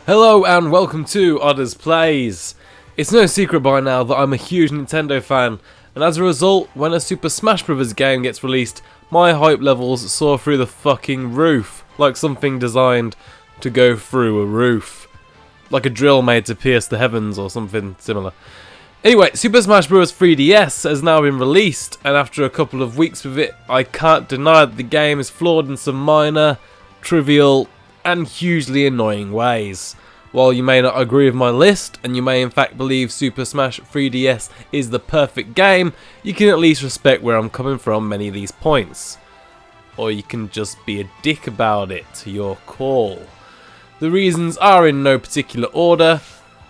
Hello and welcome to Odders Plays. It's no secret by now that I'm a huge Nintendo fan, and as a result, when a Super Smash Bros. Game gets released, my hype levels soar through the fucking roof, like something designed to go through a roof. Like a drill made to pierce the heavens or something similar. Anyway, Super Smash Bros. 3DS has now been released, and after a couple of weeks with it, I can't deny that the game is flawed in some minor, trivial, and hugely annoying ways. While you may not agree with my list, and you may in fact believe Super Smash 3DS is the perfect game, you can at least respect where I'm coming from many of these points. Or you can just be a dick about it, to your call. The reasons are in no particular order,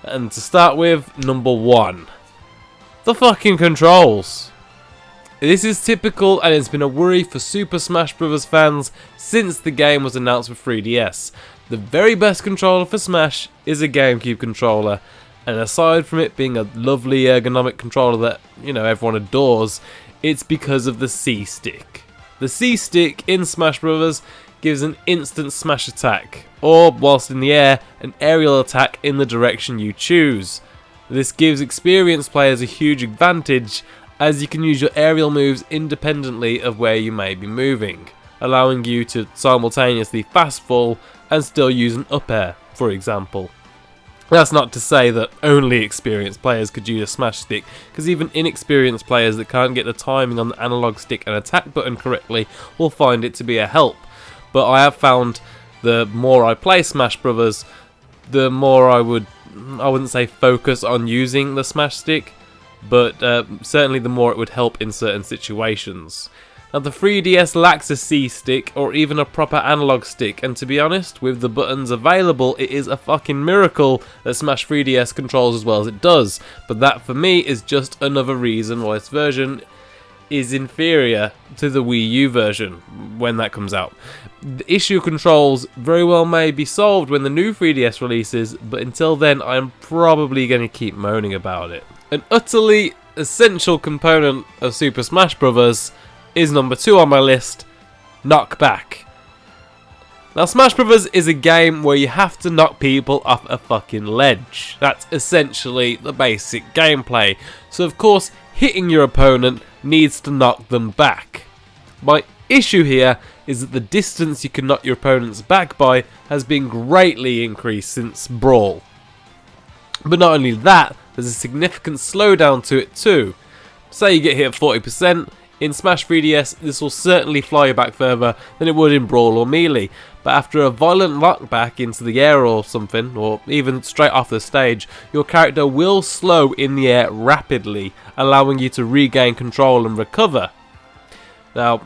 and to start with, number 1. The fucking controls. This is typical, and it's been a worry for Super Smash Bros. Fans since the game was announced for 3DS. The very best controller for Smash is a GameCube controller, and aside from it being a lovely ergonomic controller that, everyone adores, it's because of the C-Stick. The C-Stick in Smash Bros. Gives an instant smash attack, or, whilst in the air, an aerial attack in the direction you choose. This gives experienced players a huge advantage, as you can use your aerial moves independently of where you may be moving, allowing you to simultaneously fast fall and still use an up air, for example. That's not to say that only experienced players could use a smash stick, because even inexperienced players that can't get the timing on the analog stick and attack button correctly will find it to be a help. But I have found the more I play Smash Brothers, the more I wouldn't say focus on using the smash stick, but certainly the more it would help in certain situations. Now the 3DS lacks a C-stick or even a proper analog stick, and to be honest, with the buttons available, it is a fucking miracle that Smash 3DS controls as well as it does. But that for me is just another reason why this version is inferior to the Wii U version when that comes out. The issue of controls very well may be solved when the new 3DS releases, but until then I'm probably going to keep moaning about it. An utterly essential component of Super Smash Bros. Is number 2 on my list, knockback. Now Smash Bros. Is a game where you have to knock people off a fucking ledge. That's essentially the basic gameplay. So of course, hitting your opponent needs to knock them back. My issue here is that the distance you can knock your opponents back by has been greatly increased since Brawl. But not only that, there's a significant slowdown to it too. Say you get hit at 40%, in Smash 3DS this will certainly fly you back further than it would in Brawl or Melee, but after a violent knockback into the air or something, or even straight off the stage, your character will slow in the air rapidly, allowing you to regain control and recover. Now,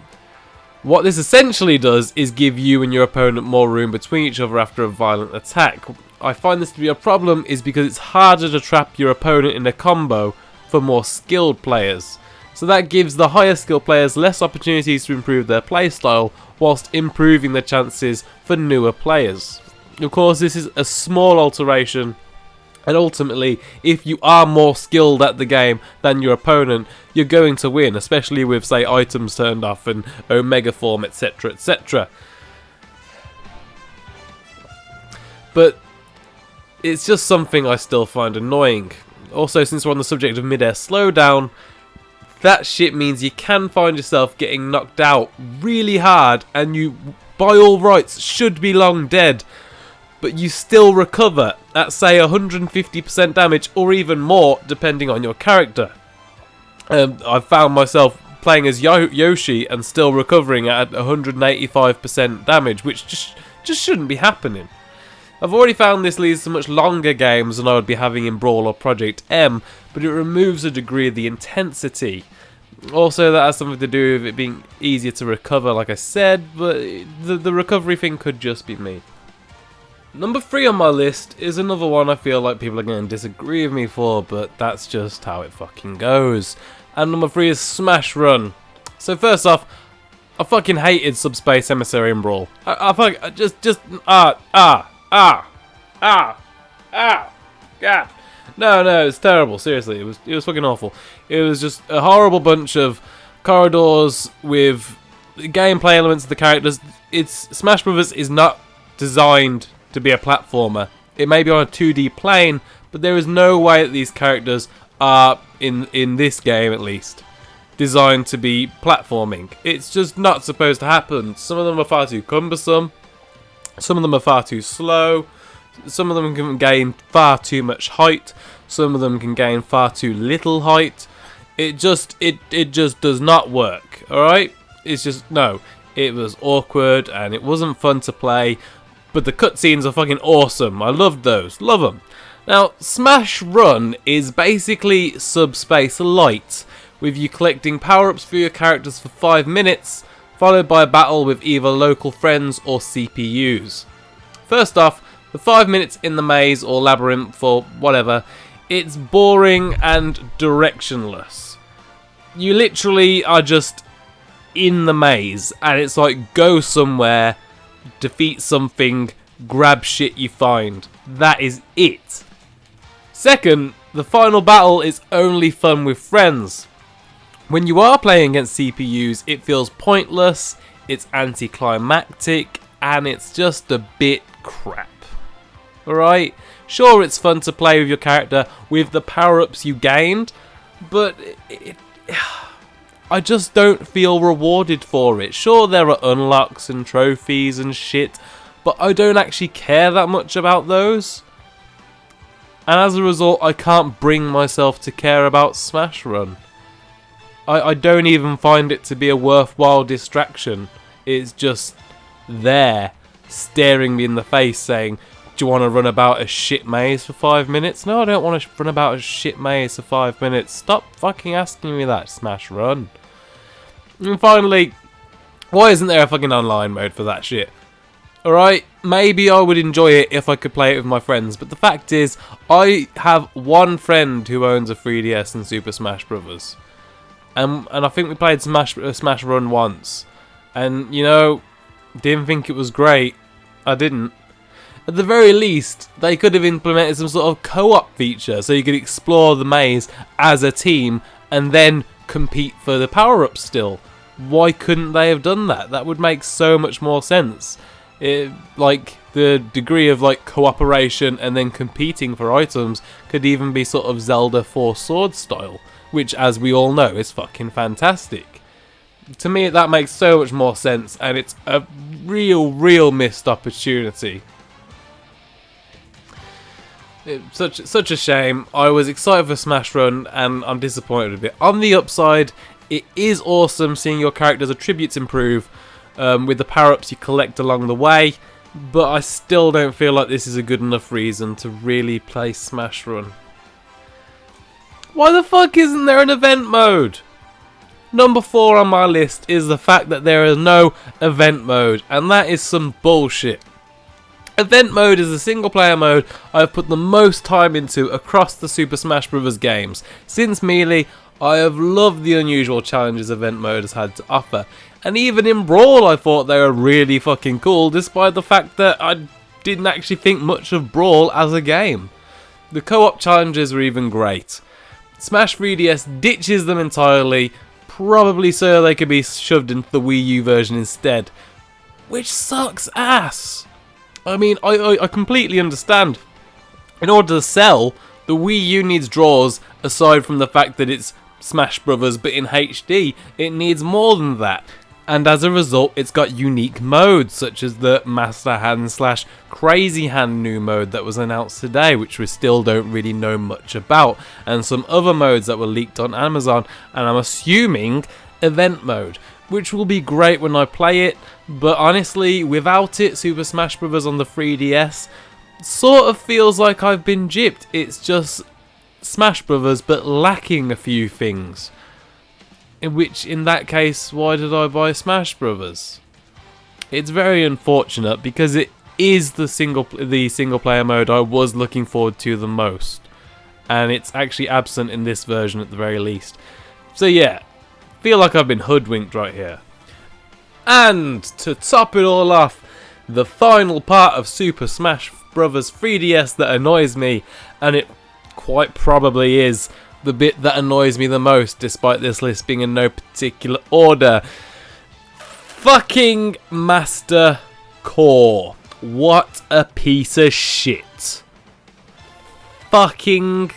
what this essentially does is give you and your opponent more room between each other after a violent attack. I find this to be a problem is because it's harder to trap your opponent in a combo for more skilled players. So that gives the higher skill players less opportunities to improve their playstyle, whilst improving the chances for newer players. Of course, this is a small alteration, and ultimately, if you are more skilled at the game than your opponent, you're going to win, especially with, say, items turned off and Omega Form, etc, etc. But it's just something I still find annoying. Also, since we're on the subject of mid-air slowdown, that shit means you can find yourself getting knocked out really hard and you, by all rights, should be long dead, but you still recover at, say, 150% damage or even more, depending on your character. I've found myself playing as Yoshi and still recovering at 185% damage, which just shouldn't be happening. I've already found this leads to much longer games than I would be having in Brawl or Project M, but it removes a degree of the intensity. Also, that has something to do with it being easier to recover, like I said, but the recovery thing could just be me. Number 3 on my list is another one I feel like people are going to disagree with me for, but that's just how it fucking goes. And number 3 is Smash Run. So first off, I fucking hated Subspace Emissary in Brawl. God. No, it's terrible. Seriously, it was fucking awful. It was just a horrible bunch of corridors with gameplay elements of the characters. Smash Bros. Is not designed to be a platformer. It may be on a 2D plane, but there is no way that these characters are, in this game at least, designed to be platforming. It's just not supposed to happen. Some of them are far too cumbersome. Some of them are far too slow. Some of them can gain far too much height. Some of them can gain far too little height. It just does not work. Alright? It's just, no. It was awkward and it wasn't fun to play. But the cutscenes are fucking awesome. I loved those. Love them. Now, Smash Run is basically Subspace Light, with you collecting power-ups for your characters for 5 minutes, followed by a battle with either local friends or CPUs. First off, the 5 minutes in the maze or labyrinth or whatever, it's boring and directionless. You literally are just in the maze, and it's like, go somewhere, defeat something, grab shit you find. That is it. Second, the final battle is only fun with friends. When you are playing against CPUs, it feels pointless, it's anticlimactic, and it's just a bit crap. Alright? Sure, it's fun to play with your character with the power-ups you gained, but I just don't feel rewarded for it. Sure, there are unlocks and trophies and shit, but I don't actually care that much about those. And as a result, I can't bring myself to care about Smash Run. I don't even find it to be a worthwhile distraction. It's just there, staring me in the face saying, do you want to run about a shit maze for 5 minutes? No, I don't want to run about a shit maze for 5 minutes. Stop fucking asking me that, Smash Run. And finally, why isn't there a fucking online mode for that shit? Alright, maybe I would enjoy it if I could play it with my friends, but the fact is, I have one friend who owns a 3DS and Super Smash Bros. And I think we played Smash Run once, and, you know, didn't think it was great. I didn't. At the very least, they could have implemented some sort of co-op feature, so you could explore the maze as a team, and then compete for the power-ups still. Why couldn't they have done that? That would make so much more sense. Like, the degree of, like, cooperation and then competing for items could even be sort of Zelda 4 Swords style, which, as we all know, is fucking fantastic. To me, that makes so much more sense, and it's a real missed opportunity. It's such a shame. I was excited for Smash Run, and I'm disappointed with it. On the upside, it is awesome seeing your character's attributes improve, with the power-ups you collect along the way, but I still don't feel like this is a good enough reason to really play Smash Run. Why the fuck isn't there an event mode? Number 4 on my list is the fact that there is no event mode, and that is some bullshit. Event mode is a single player mode I've put the most time into across the Super Smash Bros. Games. Since Melee, I have loved the unusual challenges event mode has had to offer. And even in Brawl I thought they were really fucking cool, despite the fact that I didn't actually think much of Brawl as a game. The co-op challenges were even great. Smash 3DS ditches them entirely, probably so they could be shoved into the Wii U version instead. Which sucks ass. I mean, I completely understand. In order to sell, the Wii U needs draws, aside from the fact that it's Smash Brothers, but in HD, it needs more than that. And as a result, it's got unique modes, such as the Master Hand / Crazy Hand new mode that was announced today, which we still don't really know much about, and some other modes that were leaked on Amazon, and I'm assuming event mode, which will be great when I play it, but honestly, without it, Super Smash Bros. On the 3DS sort of feels like I've been gypped. It's just Smash Bros. But lacking a few things. In that case, why did I buy Smash Bros? It's very unfortunate because it is the single player mode I was looking forward to the most, and it's actually absent in this version at the very least. So yeah, feel like I've been hoodwinked right here. And to top it all off, the final part of Super Smash Bros. 3DS that annoys me, and it quite probably is the bit that annoys me the most, despite this list being in no particular order. Fucking Master Core. what a piece of shit. Fucking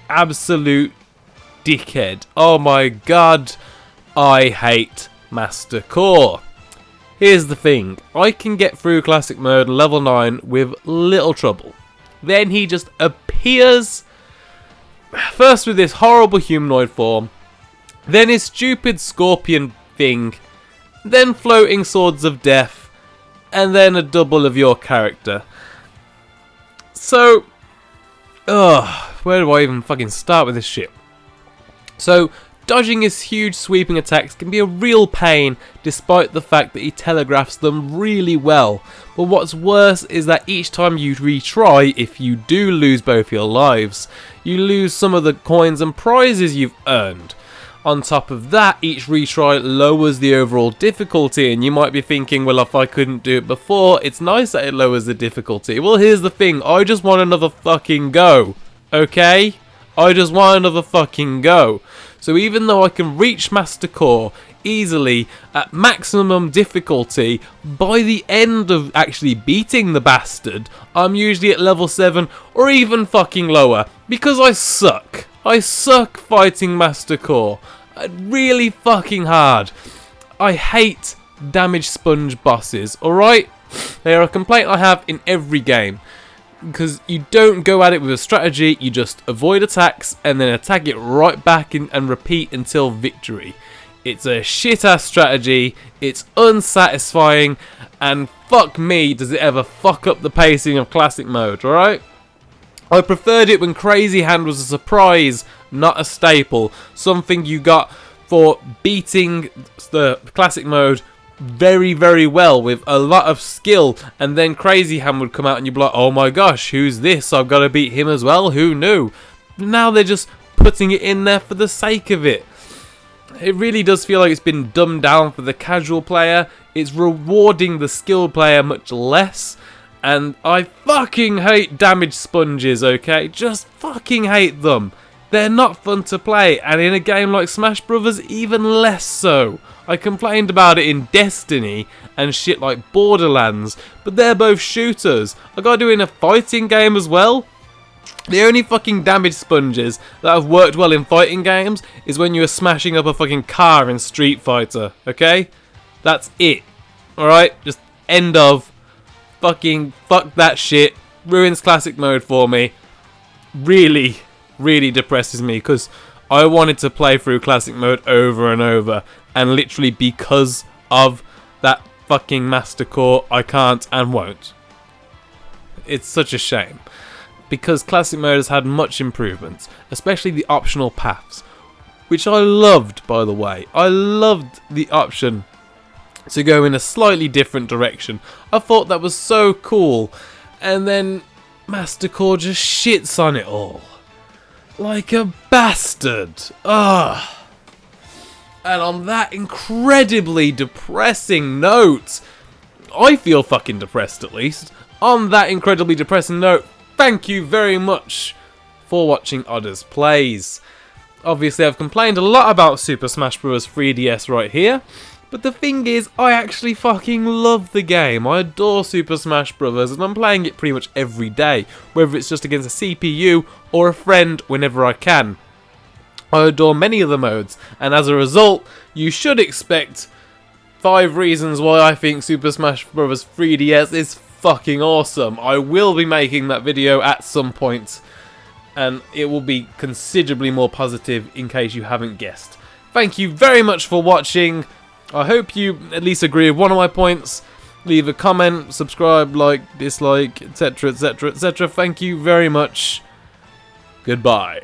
absolute dickhead. Oh my god, I hate Master Core. Here's the thing, I can get through Classic Mode level 9 with little trouble. Then he just appears, first with this horrible humanoid form, then his stupid scorpion thing, then floating swords of death, and then a double of your character. So, where do I even fucking start with this shit? So, dodging his huge sweeping attacks can be a real pain, despite the fact that he telegraphs them really well. But what's worse is that each time you retry, if you do lose both your lives, you lose some of the coins and prizes you've earned. On top of that, each retry lowers the overall difficulty, and you might be thinking, well, if I couldn't do it before, it's nice that it lowers the difficulty. Well, here's the thing, I just want another fucking go, okay? I just want another fucking go. So even though I can reach Master Core easily at maximum difficulty, by the end of actually beating the bastard, I'm usually at level 7 or even fucking lower, because I suck. I suck fighting Master Core. Really fucking hard. I hate damage sponge bosses, alright? They are a complaint I have in every game. Because you don't go at it with a strategy, you just avoid attacks and then attack it right back and repeat until victory. It's a shit ass strategy, it's unsatisfying, and fuck me does it ever fuck up the pacing of Classic Mode, alright? I preferred it when Crazy Hand was a surprise, not a staple. Something you got for beating the Classic Mode very, very well with a lot of skill, and then Crazy Hand would come out and you'd be like, oh my gosh, who's this? I've got to beat him as well? Who knew? Now they're just putting it in there for the sake of it. It really does feel like it's been dumbed down for the casual player. It's rewarding the skilled player much less. And I fucking hate damage sponges, okay? Just fucking hate them. They're not fun to play, and in a game like Smash Brothers, even less so. I complained about it in Destiny and shit like Borderlands, but they're both shooters. I gotta do it in a fighting game as well. The only fucking damage sponges that have worked well in fighting games is when you were smashing up a fucking car in Street Fighter, okay? That's it. Alright? Just end of. Fucking fuck that shit. Ruins Classic Mode for me. Really, really depresses me because I wanted to play through Classic Mode over and over, and literally because of that fucking Master Core, I can't and won't. It's such a shame, because Classic Mode has had much improvements, especially the optional paths, which I loved, by the way. I loved the option to go in a slightly different direction. I thought that was so cool, and then Master Core just shits on it all. Like a bastard. Ugh. And on that incredibly depressing note, I feel fucking depressed at least. On that incredibly depressing note, thank you very much for watching Odders Plays. Obviously I've complained a lot about Super Smash Bros. 3DS right here, but the thing is, I actually fucking love the game. I adore Super Smash Bros. And I'm playing it pretty much every day, whether it's just against a CPU or a friend whenever I can. I adore many of the modes, and as a result, you should expect 5 reasons why I think Super Smash Bros. 3DS is fucking awesome. I will be making that video at some point, and it will be considerably more positive in case you haven't guessed. Thank you very much for watching. I hope you at least agree with one of my points. Leave a comment, subscribe, like, dislike, etc, etc, etc. Thank you very much. Goodbye.